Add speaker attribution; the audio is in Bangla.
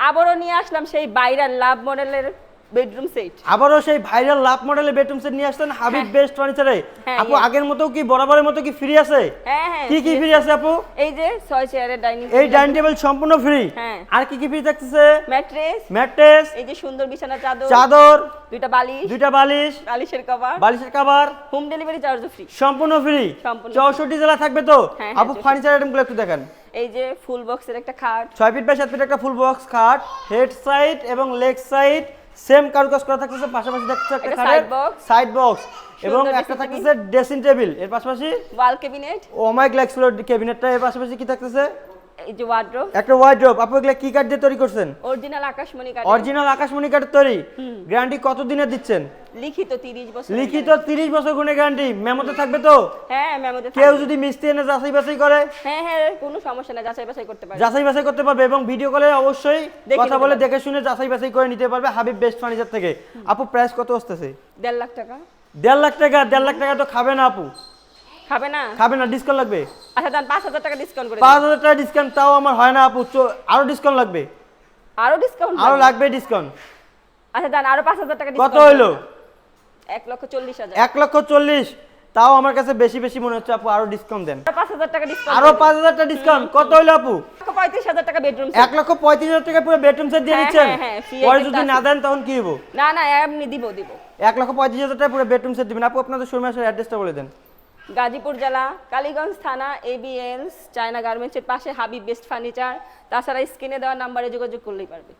Speaker 1: আবারও নিয়ে আসলাম সেই ভাইরাল লাভ মডেলের বেডরুম সেট।
Speaker 2: আবারও সেই ভাইরাল লাভ মডেলের বেডরুম সেট নিয়ে আসছেন হাবিব বেস্ট ফার্নিচারে।
Speaker 1: হ্যাঁ,
Speaker 2: আপু
Speaker 1: yes.
Speaker 2: আগের মতো কি বরাবরের মতো কি ফ্রি আছে?
Speaker 1: হ্যাঁ
Speaker 2: কি কি ফ্রি আছে আপু?
Speaker 1: এই যে 6 চেয়ারের ডাইনিং
Speaker 2: এই ডাইনিং টেবিল সম্পূর্ণ ফ্রি।
Speaker 1: হ্যাঁ।
Speaker 2: আর কি কি ফ্রি থাকতেছে?
Speaker 1: ম্যাট্রেস,
Speaker 2: ম্যাট্রেস,
Speaker 1: এই যে সুন্দর বিছানা চাদর,
Speaker 2: চাদর,
Speaker 1: দুইটা বালিশ, বালিশের কভার,
Speaker 2: বালিশের কভার
Speaker 1: হোম ডেলিভারি চার্জও ফ্রি।
Speaker 2: সম্পূর্ণ ফ্রি।
Speaker 1: সম্পূর্ণ
Speaker 2: 64 জেলা থাকবে তো?
Speaker 1: হ্যাঁ,
Speaker 2: আপু
Speaker 1: 64
Speaker 2: ফার্নিচার আইটেমগুলো একটু দেখেন।
Speaker 1: এই যে ফুল বক্সের একটা খাট,
Speaker 2: 6 ফিট বাই 7 ফিট একটা ফুল বক্স খাট, হেড সাইড এবং লেগ সাইড সেম কারুকাজ করা থাকতেছে, পাশাপাশি থাকতেছে একটা
Speaker 1: একটা
Speaker 2: খাটের
Speaker 1: side box,
Speaker 2: সাইড বক্স এবং
Speaker 1: সুন্দর
Speaker 2: একটা
Speaker 1: dressing
Speaker 2: থাকতেছে ড্রেসিং টেবিল, এর পাশাপাশি
Speaker 1: ওয়াল ক্যাবিনেট,
Speaker 2: ওমাইক লাক্সুলো ক্যাবিনেটটা, এর পাশাপাশি কি থাকতেছে?
Speaker 1: এই যে ওয়ার্ড্রোব,
Speaker 2: একটা ওয়ার্ড্রোব। আপু এগুলা কি কাঠ দিয়ে তৈরি করছেন?
Speaker 1: অরিজিনাল আকাশমণি কাঠ,
Speaker 2: অরিজিনাল আকাশমণি কাঠের তৈরি। গ্যারান্টি কত দিনের দিচ্ছেন?
Speaker 1: লিখিত 30 বছর।
Speaker 2: লিখিত 30 বছর গুণে গ্যারান্টি। মেমোতে থাকবে তো?
Speaker 1: হ্যাঁ মেমোতে
Speaker 2: কেউ যদি মিস্ত্রি এনে যাচাই বাছাই করে?
Speaker 1: হ্যাঁ কোনো সমস্যা না, যাচাই বাছাই করতে পারবে।
Speaker 2: যাচাই বাছাই করতে পারবে এবং ভিডিও কলে অবশ্যই
Speaker 1: দেখে
Speaker 2: কথা
Speaker 1: নিতে
Speaker 2: বলে
Speaker 1: পারবে।
Speaker 2: দেখে শুনে যাচাই বাছাই করে নিতে পারবে হাবিব বেস্ট ফার্নিচার থেকে। আপু প্রাইস কত আসতেছে?
Speaker 1: 1.5 লাখ টাকা।
Speaker 2: 1.5 লাখ টাকা? 1.5 লাখ টাকা তো খাবে না আপু,
Speaker 1: খাবে না?
Speaker 2: খাবে না, ডিসকাউন্ট লাগবে।
Speaker 1: আচ্ছা দাম 5000 টাকা ডিসকাউন্ট করে দিন।
Speaker 2: 5000 টাকা ডিসকাউন্ট তাও আমার হয় না আপু, আরো ডিসকাউন্ট লাগবে,
Speaker 1: আরো ডিসকাউন্ট
Speaker 2: আরো লাগবে ডিসকাউন্ট।
Speaker 1: আচ্ছা দান আরো 5000 টাকা
Speaker 2: কত
Speaker 1: ডিসকাউন্ট।
Speaker 2: হইলো?
Speaker 1: 1,40,000।
Speaker 2: 1,40,000 তাও আমার কাছে বেশি বেশি মনে হচ্ছে আপু, আরো ডিসকাউন্ট দেন।
Speaker 1: 5000 টাকা ডিসকাউন্ট।
Speaker 2: আরো 5000 টাকা ডিসকাউন্ট। কত হইলো আপু?
Speaker 1: 1,35,000 টাকা বেডরুম সেট।
Speaker 2: 1,35,000 টাকা পুরো বেডরুম সেট দিয়ে
Speaker 1: হ্যাঁ,
Speaker 2: দিচ্ছেন?
Speaker 1: হ্যাঁ, free
Speaker 2: পরে
Speaker 1: একটা
Speaker 2: যদি
Speaker 1: আছে।
Speaker 2: না দেন তখন কি হবো?
Speaker 1: না এমনি দিব।
Speaker 2: 1,35,000 টাকা পুরো বেডরুম সেট দিবেন। আপু আপনাদের শোরুমের আসার অ্যাড্রেসটা বলে দেন।
Speaker 1: গাজীপুর জেলা, কালীগঞ্জ থানা, ABS চায়না গার্মেন্টসের পাশে হাবিব বেস্ট ফার্নিচার। তাছাড়া স্ক্রিনে দেওয়া নাম্বারে যোগাযোগ করলেই পারবে।